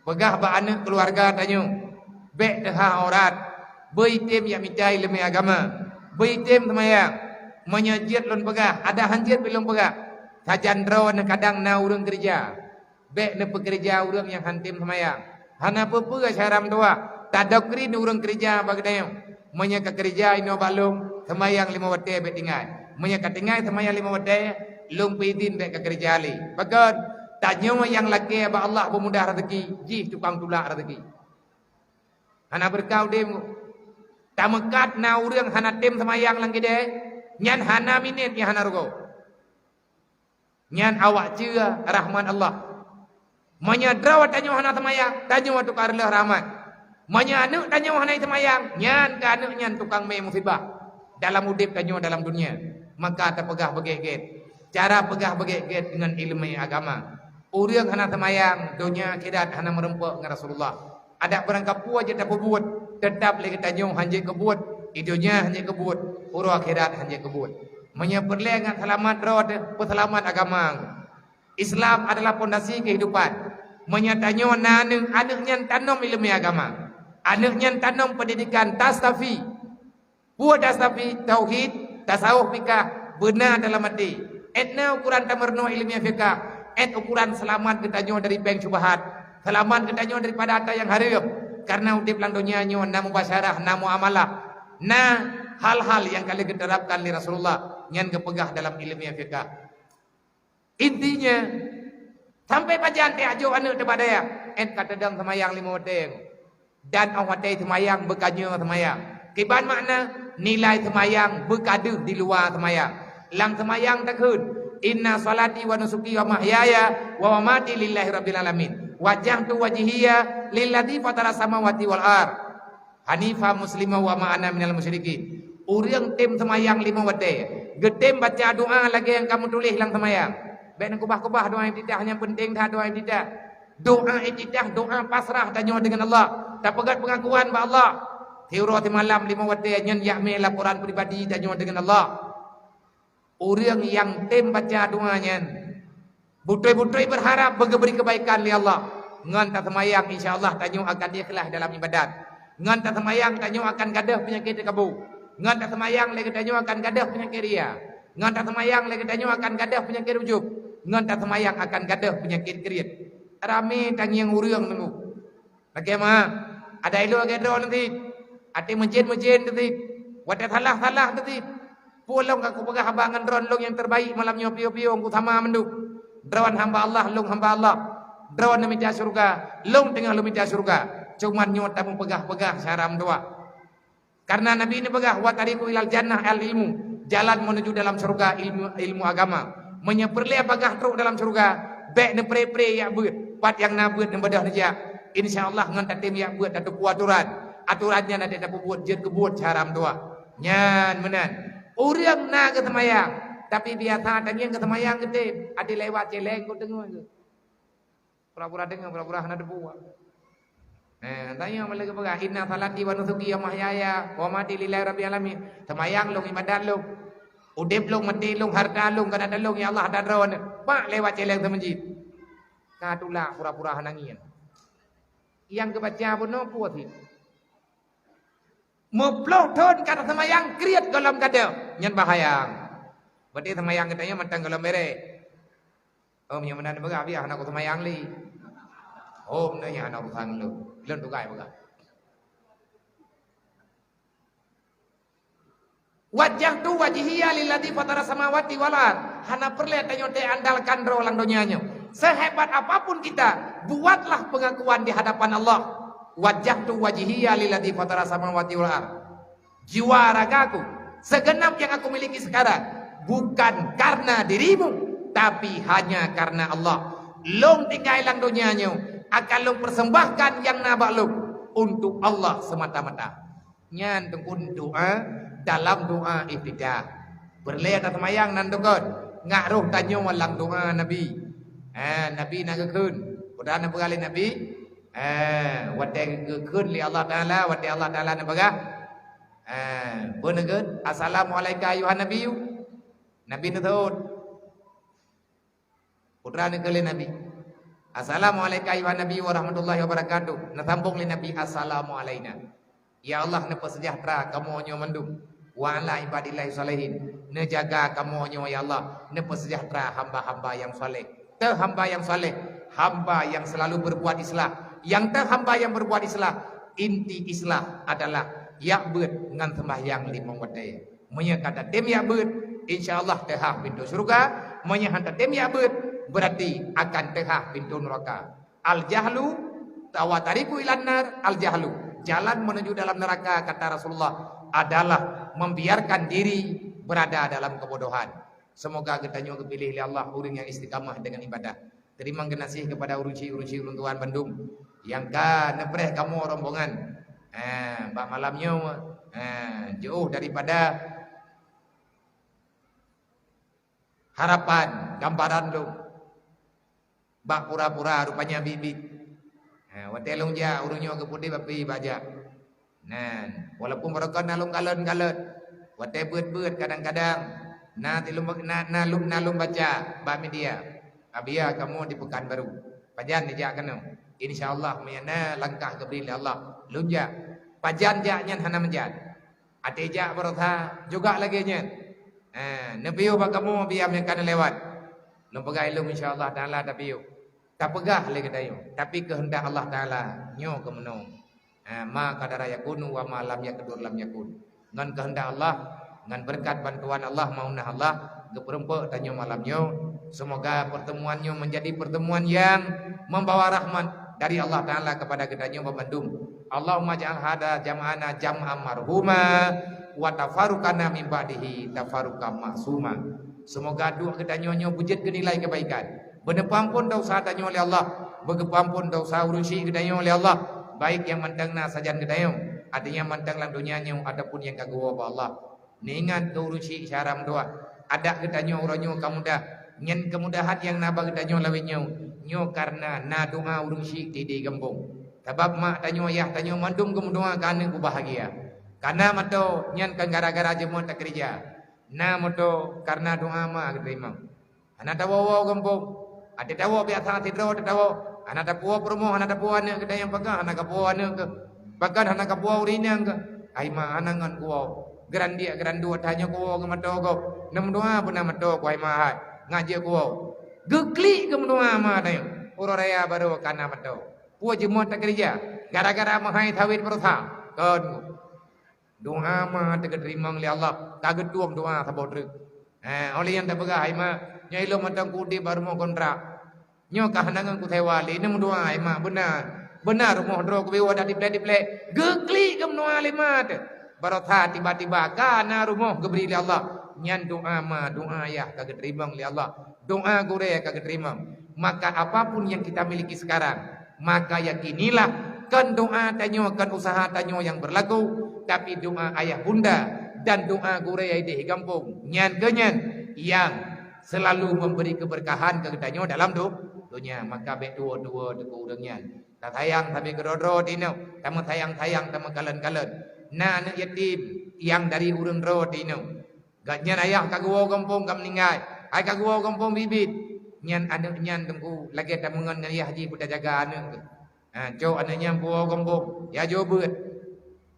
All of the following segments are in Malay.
Pegah ba anak keluarga tanyo. Bek deha orat. Beitim yang micai lemai agama. Beitim temayang. Menyajit lon pegah. Ada hanjit belum pegah. Tajandro na kadang na urang kerja. Bek na pekerja urang yang hantim temayang. Hana pepe syaram doa. Tadokri ni urang kerja bagdayo. Menya ka kerja ino balung temayang 5 waktu bek tinggal. Menya ka tinggal temayang 5 waktu lung pidin bek ka kerja li. Bagad tanyo yang laki ba Allah pemudah rezeki, jih tukang tulak rezeki. Hana berkau dem. Tamekat na urang hana tim temayang lang gede. Nyan hana minit yang hana rugo. Nyan awak cia rahman Allah. Manya drawat tanyo hana temayang, tanyo tukar leh rahmat. Manya anu tanyo hana temayang, nyan ka anu nyan tukang me musibah. Dalam udip tanyo dalam dunia. Maka terpegah begget. Cara pegah begget dengan ilmu agama. Urang hana temayang, dunia akhirat hana merempuk dengan Rasulullah. Ada berangkap puas je tak berbuat, tetap lagi tanyo hanje kebuat, idunya hanje kebuat, uru akhirat hanje kebuat. Manya perlengat selamat roh, perselamat agama. Islam adalah fondasi kehidupan. Menyatanyo naneng anaknya tanam ilmu agama. Anaknya tanam pendidikan tasawuf. Buat tasawuf tauhid, tasawuf fikah benar dalam hati. Etna ukuran tamerno ilmu fikah, et ukuran selamat ketanyo dari bank syubhat. Selamat ketanyo daripada harta yang haram. Karena udip lang dunia nyo na mubasyarah, na muamalah, na hal-hal yang kali diterapkan oleh Rasulullah yang kepegah dalam ilmu fikah. Intinya sampai pajan te ajo anu te badaya en katedang semayang 5 waktu dan awate semayang bekanya semayang. Kiban makna nilai semayang bekadu di luar semayang. Lang semayang takun inna salati wa nusuki wa mahyaya wa mamati lillahi rabbil alamin. Wajjahtu wajhiya lilladzi fatara samawati wal ard. Hanifah muslimah wa ma'ana minal musyrikin. Urang tim semayang 5 waktu. Getem baca doa lagi yang kamu tulis lang semayang. Baik kubah-kubah doa iftitah yang penting dah doa iftitah. Doa iftitah, doa pasrah tanyo dengan Allah. Tak pegat pengakuan ba Allah. Tiurati malam 5 waktu nyen yakme laporan pribadi tanyo dengan Allah. Orang yang tim baca doanya butai-butai berharap beri kebaikan li Allah. Ngan tak semayang insya-Allah tanyo akan ikhlas dalam ibadat. Ngan tak semayang tanyo akan gadah penyakit kabur. Ngan tak semayang lagi tanyo akan gadah penyakit ria. Ngan tak semayang lagi tanyo akan gadah penyakit ujub. Ngan tak semayang akan gadah penyakit kriat. Rame tang yang urang nunggu. Bagaimana? Ada ilo gedro nanti. Ati mejen-mejen nanti. Wadah salah-salah nanti. Pulang aku pegah abangan dron long yang terbaik malamnya pio-pio aku sama menduk. Dron hamba Allah, long hamba Allah. Dron minta surga, long tengah lu minta surga. Cuman nyot tamu pegah-pegah syaram doa. Karena Nabi ini pegah wa tariqu ilal jannah al ilmu. Jalan menuju dalam surga ilmu agama. Menyeperli apakah truk dalam surga. Baik ne pre-pre ya beut. Pat yang na beut ne bedah dia. Insyaallah ngan tatim ya beut ada aturan. Aturannya nanti ada buat jet kebuat syaram doa. Nyan menan. Urang na ke semayang. Tapi biasa tanya ke semayang gede. Ada lewat celeng kau dengar ke. Pura-pura dengar, pura-pura hana debu. Nah, tanya mereka berkata, inna salati wa nusuki wa mahyaya wa mati lillahi rabbil alamin. Semayang long ibadat long. Udip long mati long harta long kada long ya Allah dadron. Pak lewat celeng ke masjid. Katula pura-pura hanangian. Yang kebaca pun no puas. Meploh ton kata semayang kriat dalam kada nyan bahayang. Berarti semayang katanya matang dalam bere. Om yang mana berapa ya anak semayang li. Om nanya anak usang lu. Lon tugai berapa. Wajah tu wajhiya lilladzi fatara samawati wal ard. Hana perle tanyo te andalkan ro lang donyanya. Sehebat apapun kita, buatlah pengakuan di hadapan Allah. Wajah tu wajhiya lilladzi fatara samawati wal ard. Jiwa ragaku, segenap yang aku miliki sekarang bukan karena dirimu, tapi hanya karena Allah. Long tinggal lang dunianya, akan long persembahkan yang nabak long untuk Allah semata-mata. Nyan tengkun doa dalam doa iftidah. Berlihat semayang nan tukun ngaruh tanyo walang doa Nabi. Nabi nak kekun. Udah nak berkali Nabi. Wadai kekun li Allah Taala, wadai Allah Taala nak bagah. Benegut. Assalamualaikum ayuhan Nabi. Nabi nak tahu. Putra nak kali Nabi. Assalamualaikum ayuhan Nabi warahmatullahi wabarakatuh. Natambung li Nabi assalamualaikum. Ya Allah nepa sejahtera kamu nyo mendung. Wa ala ibadillahi salihin. Nejaga kamu nyo ya Allah. Nepa sejahtera hamba-hamba yang saleh. Te hamba yang saleh, hamba yang selalu berbuat islah. Yang te hamba yang berbuat islah, inti islah adalah yakbut ngan sembahyang 5 waktu. Menya kata tem yakbut, insyaallah tehah pintu surga. Menya hanta tem yakbut berarti akan tehah pintu neraka. Al jahlu tawatariku ilan nar. Al jahlu, jalan menuju dalam neraka kata Rasulullah adalah membiarkan diri berada dalam kebodohan. Semoga kita nyo kepilih oleh Allah orang yang istiqamah dengan ibadah. Terima kasih kepada uruci-uruci runtuhan Bandung yang kan nepreh kamu rombongan. Mbak malamnya jauh daripada harapan gambaran lu. Bak pura-pura rupanya bibit. Watelung ja urunyo ke putih bapi baja. Nan, walaupun mereka nalung kalen-kalen. Wate beut-beut kadang-kadang. Nalum baca bak media. Abia kamu di Pekanbaru. Pajan dijak kena. Insyaallah mayana langkah kebri Allah. Lunja. Pajan jaknya hana menjat. Ate jak berotha juga lagi nya. Nebiu bak kamu biam yang kana lewat. Lumpegai lum insyaallah taala tabiu. Tak pegah lagi dayu. Tapi kehendak Allah taala nyo kemenung. Ma kadara yakunu wa ma lam yakudur lam yakun. Ngan kehendak Allah, ngan berkat bantuan Allah maunah Allah geperempe tanyo malamnyo. Semoga pertemuannya menjadi pertemuan yang membawa rahmat dari Allah taala kepada kita nyo Bandung. Allahumma ja'al hada jam'ana jam'an marhuma wa tafarruqana min ba'dihi tafarruqan ma'suma. Semoga doa kita nyo wujud ke nilai kebaikan. Benepampun dosa tanyo oleh Allah, begepampun dosa urusi kita nyo oleh Allah. Baik yang mantangna sajan kita nyo, artinya mantang dalam dunia nyo ataupun yang kagua Allah. Ningat urusi syaram doa. Ada kita nyo uranyo kamudah. Nyen kemudahan yang nabag tanyo lawin nyo karena na doa urusi di gembong. Sebab mak tanyo ayah tanyo mandung kemudahan karena ku bahagia. Karena mato nyen kan gara-gara jemut tak kerja. Na mato karena doa mak terima. Anak tawo gembong. Ada tawo biasa tidro tawo. Anak tapuo promo anak tapuo anak kita yang pegang anak kapuo anak ke. Bahkan anak kapuo urina ke. Ai ma anangan kuo. Gerandia gerandua tanya kuo ke mato ko. Nam doa pun nama mato ko ai ma. Ngaji kuo. Gekli ke doa ma tayo. Uroraya baru kana mato. Puo jemut tak kerja. Gara-gara mahai tawid bertha. Kon. Doa ma tak terima oleh Allah. Kaget tuam doa sabodre. Oleh yang tak pegang ai ma. Nyai lo matang kudi baru mau kontrak. Nyo kahanangan ku tewali nem doa ai mak benar rumah dro ku bewa dak diplek gekli ke doa limat barotha tiba-tiba kana rumah geberi li Allah nyan doa ma doa ya kagak terima li Allah doa gure kagak terima maka apapun yang kita miliki sekarang maka yakinilah kan doa tanyo kan usaha tanyo yang berlaku tapi doa ayah bunda dan doa gure di kampung nyan kenyan yang selalu memberi keberkahan ke tanyo dalam dunia maka be dua-dua deku urangnya tak sayang tapi kedodro dino tamu sayang-sayang tamu kalen-kalen na anak yatim yang dari urang ro dino gaknya ayah kagua kampung kam meninggal ai kagua kampung bibit nyan anak nyan tengku lagi tamungan dengan ayah haji budak jaga anak jo anaknya buah kampung ya jo beut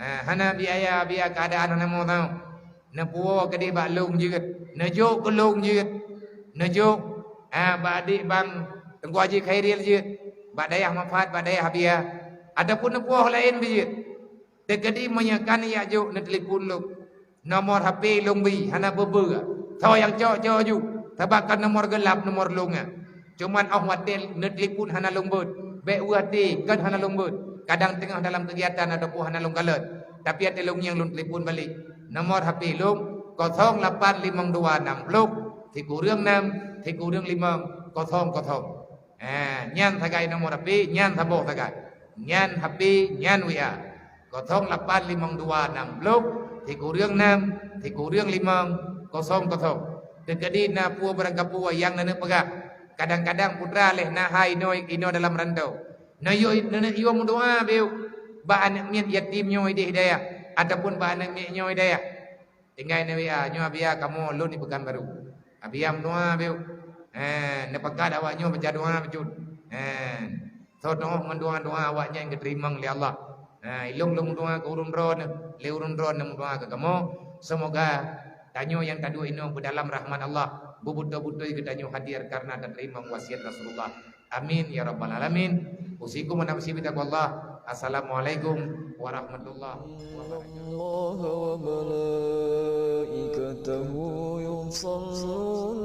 hana biaya keadaan ana mau tahu na puo ke di baklung jeut na jo kelung jeut na jo badik bang Tengku Haji Khairil je. Bak dayah manfaat, bak dayah biar. Adapun puah lain je. Tegedi menyakan ya juk na telefon lu. Nomor HP lungbi hana bebe. Tahu yang cok ju. Tabakan nomor gelap nomor lunga. Cuman watel na telefon hana lungbut. Be uati kan hana lungbut. Kadang tengah dalam kegiatan ada puah hana lunggalet. Tapi ada lung yang lung telefon balik. Nomor HP lung 08526 thì cụ rương 5 thì cụ rương 5 có thông nyan thagai nomor HP nyan thabo thagai nyan HP nyan WA 08526 thì cụ rương 5 thì cụ rương 5 có thông Jadi na puo berangkap puo yang nana pegak kadang-kadang putra leh na hai noi ino dalam rantau na yo nana yo doa beu ba anak mian yatim nyo ide hidayah ataupun ba anak mian nyo hidayah tinggal na WA nyo abia kamu lu ni Pekanbaru Abiam doa beu. Nepakad awak nyo baca doa bejut. Sodoh doa awaknya yang diterima oleh Allah. Ilung doa ke urun ron, le urun ron doa ke kamu. Semoga tanyo yang tadu ini dalam rahman Allah. Bubuto-buto yang tanyo hadir karena terima wasiat Rasulullah. Amin ya rabbal alamin. Usikum wa nafsi bitaqwallah. Assalamualaikum warahmatullahi wabarakatuh.